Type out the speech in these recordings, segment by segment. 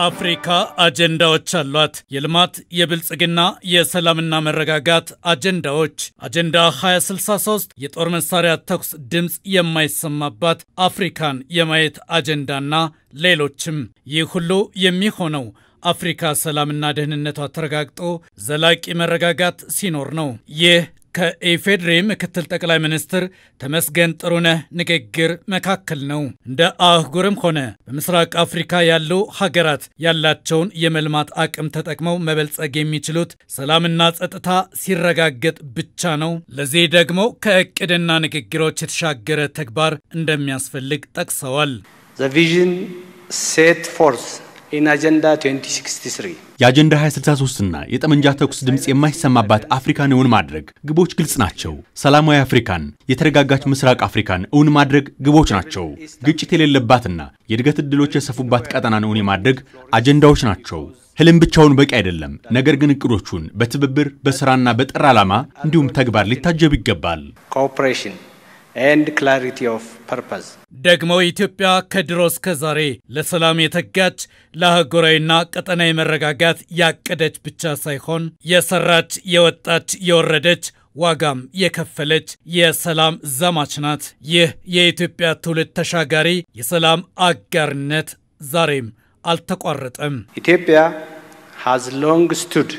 አፍሪካ አጀንዳዎች አሏት። የልማት፣ የብልጽግና፣ የሰላምና መረጋጋት አጀንዳዎች። አጀንዳ 2063 የጦር መሳሪያ ተኩስ ድምጽ የማይሰማባት አፍሪካን የማየት አጀንዳና ሌሎችም። ይህ ሁሉ የሚሆነው አፍሪካ ሰላምና ደህንነቷ ተረጋግጦ ዘላቂ መረጋጋት ሲኖር ነው። ይህ ከኢፌዴሪ ምክትል ጠቅላይ ሚኒስትር ተመስገን ጥሩነህ ንግግር መካከል ነው። እንደ አህጉርም ሆነ በምስራቅ አፍሪካ ያሉ ሀገራት ያላቸውን የመልማት አቅም ተጠቅመው መበልጸግ የሚችሉት ሰላምና ጸጥታ ሲረጋገጥ ብቻ ነው። ለዚህ ደግሞ ከእቅድና ንግግሮች የተሻገረ ተግባር እንደሚያስፈልግ ጠቅሰዋል። The vision set forth in Agenda 2063 የአጀንዳ 2063 እና የጠመንጃ ተኩስ ድምጽ የማይሰማባት አፍሪካን እውን ማድረግ ግቦች ግልጽ ናቸው። ሰላማዊ አፍሪካን፣ የተረጋጋች ምስራቅ አፍሪካን እውን ማድረግ ግቦች ናቸው። ግጭት የሌለባትና የእድገት ዕድሎች የሰፉባት ቀጠናን እውን ማድረግ አጀንዳዎች ናቸው። ህልም ብቻውን በቂ አይደለም። ነገር ግን እቅዶቹን በትብብር በስራና በጠራ ዓላማ እንዲሁም ተግባር ሊታጀብ ይገባል። cooperation and clarity of purpose ደግሞ ኢትዮጵያ ከድሮ እስከ ዛሬ ለሰላም የተጋች ለአህጉራዊና ቀጠናዊ መረጋጋት ያቀደች ብቻ ሳይሆን የሰራች፣ የወጣች፣ የወረደች ዋጋም የከፈለች የሰላም ዘማች ናት። ይህ የኢትዮጵያ ትውልድ ተሻጋሪ የሰላም አጋርነት ዛሬም አልተቋረጠም። Ethiopia has long stood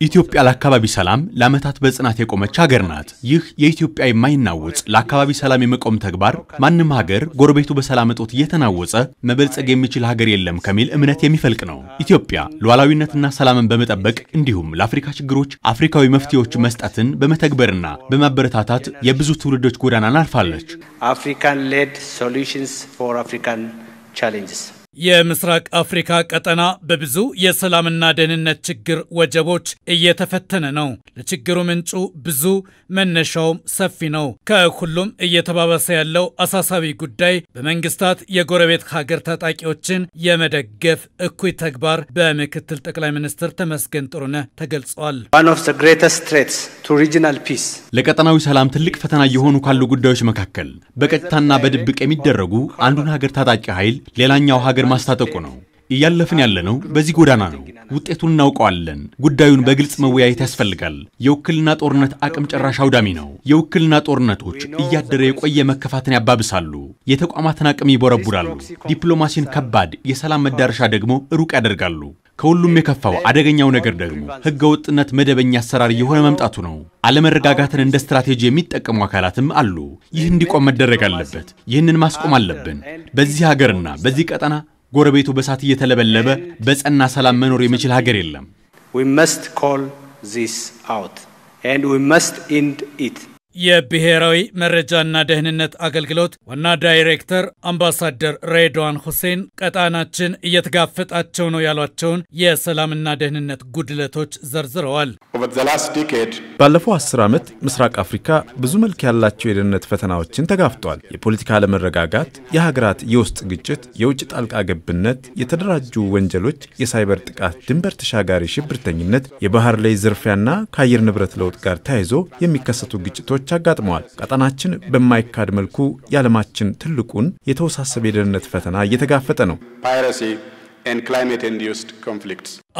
ኢትዮጵያ ለአካባቢ ሰላም ለዓመታት በጽናት የቆመች ሀገር ናት። ይህ የኢትዮጵያ የማይናወጽ ለአካባቢ ሰላም የመቆም ተግባር ማንም ሀገር ጎረቤቱ በሰላም እጦት እየተናወጸ መበልጸግ የሚችል ሀገር የለም ከሚል እምነት የሚፈልቅ ነው። ኢትዮጵያ ሉዓላዊነትና ሰላምን በመጠበቅ እንዲሁም ለአፍሪካ ችግሮች አፍሪካዊ መፍትሄዎች መስጠትን በመተግበርና በማበረታታት የብዙ ትውልዶች ጎዳናን አልፋለች። African led solutions for African challenges የምስራቅ አፍሪካ ቀጠና በብዙ የሰላምና ደህንነት ችግር ወጀቦች እየተፈተነ ነው። ለችግሩ ምንጩ ብዙ መነሻውም ሰፊ ነው። ከሁሉም እየተባባሰ ያለው አሳሳቢ ጉዳይ በመንግስታት የጎረቤት ሀገር ታጣቂዎችን የመደገፍ እኩይ ተግባር በምክትል ጠቅላይ ሚኒስትር ተመስገን ጥሩነህ ተገልጿል። One of the greatest threats to regional peace ለቀጠናዊ ሰላም ትልቅ ፈተና የሆኑ ካሉ ጉዳዮች መካከል በቀጥታና በድብቅ የሚደረጉ አንዱን ሀገር ታጣቂ ኃይል ሌላኛው ሀገር ማስታጠቁ ነው። እያለፍን ያለነው በዚህ ጎዳና ነው። ውጤቱን እናውቀዋለን። ጉዳዩን በግልጽ መወያየት ያስፈልጋል። የውክልና ጦርነት አቅም ጨራሽ አውዳሚ ነው። የውክልና ጦርነቶች እያደረ የቆየ መከፋትን ያባብሳሉ፣ የተቋማትን አቅም ይቦረቡራሉ፣ ዲፕሎማሲን ከባድ፣ የሰላም መዳረሻ ደግሞ ሩቅ ያደርጋሉ። ከሁሉም የከፋው አደገኛው ነገር ደግሞ ህገወጥነት መደበኛ አሰራር የሆነ መምጣቱ ነው። አለመረጋጋትን እንደ ስትራቴጂ የሚጠቀሙ አካላትም አሉ። ይህ እንዲቆም መደረግ አለበት። ይህንን ማስቆም አለብን። በዚህ ሀገርና በዚህ ቀጠና ጎረቤቱ በሳት እየተለበለበ በጸና ሰላም መኖር የሚችል ሀገር የለም። We must call this out and we must end it. የብሔራዊ መረጃና ደህንነት አገልግሎት ዋና ዳይሬክተር አምባሳደር ሬድዋን ሁሴን ቀጣናችን እየተጋፈጣቸው ነው ያሏቸውን የሰላምና ደህንነት ጉድለቶች ዘርዝረዋል። ባለፈው 10 ዓመት ምስራቅ አፍሪካ ብዙ መልክ ያላቸው የደህንነት ፈተናዎችን ተጋፍጧል። የፖለቲካ አለመረጋጋት፣ የሀገራት የውስጥ ግጭት፣ የውጭ ጣልቃ ገብነት፣ የተደራጁ ወንጀሎች፣ የሳይበር ጥቃት፣ ድንበር ተሻጋሪ ሽብርተኝነት፣ የባህር ላይ ዝርፊያና ከአየር ንብረት ለውጥ ጋር ተያይዞ የሚከሰቱ ግጭቶች አጋጥመዋል። ቀጣናችን በማይካድ መልኩ የዓለማችን ትልቁን የተወሳሰበ የደህንነት ፈተና እየተጋፈጠ ነው።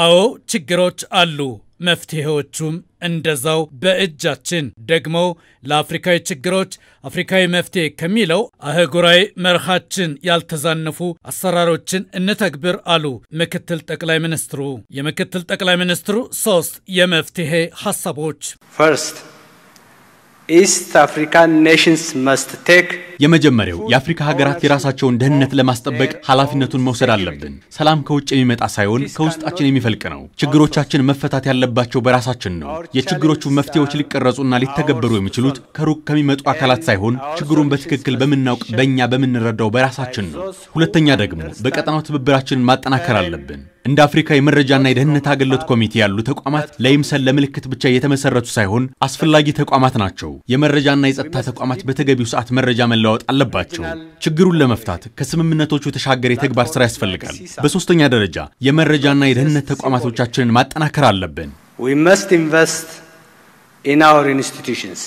አዎ ችግሮች አሉ፣ መፍትሄዎቹም እንደዛው በእጃችን። ደግሞ ለአፍሪካዊ ችግሮች አፍሪካዊ መፍትሄ ከሚለው አህጉራዊ መርሃችን ያልተዛነፉ አሰራሮችን እንተግብር አሉ ምክትል ጠቅላይ ሚኒስትሩ። የምክትል ጠቅላይ ሚኒስትሩ 3 የመፍትሄ ሐሳቦች። First, East African nations must take የመጀመሪያው የአፍሪካ ሀገራት የራሳቸውን ደህንነት ለማስጠበቅ ኃላፊነቱን መውሰድ አለብን። ሰላም ከውጭ የሚመጣ ሳይሆን ከውስጣችን የሚፈልቅ ነው። ችግሮቻችን መፈታት ያለባቸው በራሳችን ነው። የችግሮቹ መፍትሄዎች ሊቀረጹና ሊተገበሩ የሚችሉት ከሩቅ ከሚመጡ አካላት ሳይሆን ችግሩን በትክክል በመናውቅ በእኛ በመንረዳው በራሳችን ነው። ሁለተኛ ደግሞ በቀጠናው ትብብራችንን ማጠናከር አለብን። እንደ አፍሪካ የመረጃና የደህንነት አገልግሎት ኮሚቴ ያሉ ተቋማት ለይምሰል ለምልክት ብቻ የተመሰረቱ ሳይሆን አስፈላጊ ተቋማት ናቸው። የመረጃና የጸጥታ ተቋማት በተገቢው ሰዓት መረጃ መለዋወጥ አለባቸው። ችግሩን ለመፍታት ከስምምነቶቹ የተሻገረ የተግባር ስራ ያስፈልጋል። በሶስተኛ ደረጃ የመረጃና የደህንነት ተቋማቶቻችንን ማጠናከር አለብን። We must invest in our institutions.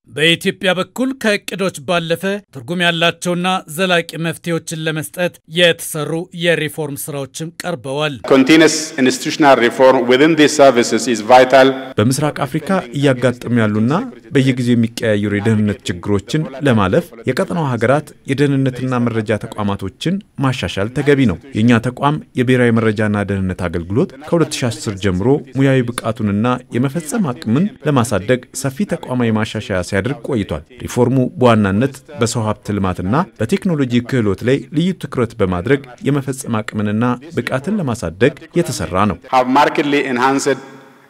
በኢትዮጵያ በኩል ከእቅዶች ባለፈ ትርጉም ያላቸውና ዘላቂ መፍትሄዎችን ለመስጠት የተሰሩ የሪፎርም ስራዎችም ቀርበዋል። Continuous institutional reform within these services is vital. በምስራቅ አፍሪካ እያጋጠሙ ያሉና በየጊዜው የሚቀያየሩ የደህንነት ችግሮችን ለማለፍ የቀጠናው ሀገራት የደህንነትና መረጃ ተቋማቶችን ማሻሻል ተገቢ ነው። የኛ ተቋም የብሔራዊ መረጃና ደህንነት አገልግሎት ከ2010 ጀምሮ ሙያዊ ብቃቱንና የመፈጸም አቅምን ለማሳደግ ሰፊ ተቋማዊ ማሻሻያ ሲያደርግ ቆይቷል። ሪፎርሙ በዋናነት በሰው ሀብት ልማትና በቴክኖሎጂ ክህሎት ላይ ልዩ ትኩረት በማድረግ የመፈጸም አቅምንና ብቃትን ለማሳደግ የተሰራ ነው። Have markedly enhanced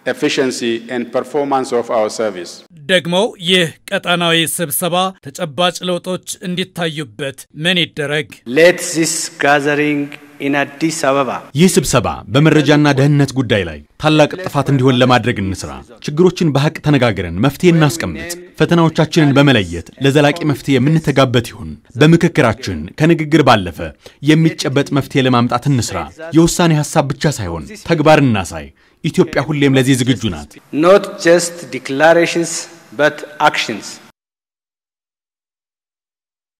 efficiency and performance of our service. ደግሞ ይህ ቀጣናዊ ስብሰባ ተጨባጭ ለውጦች እንዲታዩበት ምን ይደረግ? Let this gathering in Addis Ababa ይህ ስብሰባ በመረጃና ደህንነት ጉዳይ ላይ ታላቅ ጥፋት እንዲሆን ለማድረግ እንስራ። ችግሮችን በሐቅ ተነጋግረን መፍትሄ እናስቀምጥ። ፈተናዎቻችንን በመለየት ለዘላቂ መፍትሄ የምንተጋበት ይሁን። በምክክራችን ከንግግር ባለፈ የሚጨበጥ መፍትሄ ለማምጣት እንስራ። የውሳኔ ሐሳብ ብቻ ሳይሆን ተግባር እናሳይ። ኢትዮጵያ ሁሌም ለዚህ ዝግጁ ናት። not just declarations but actions.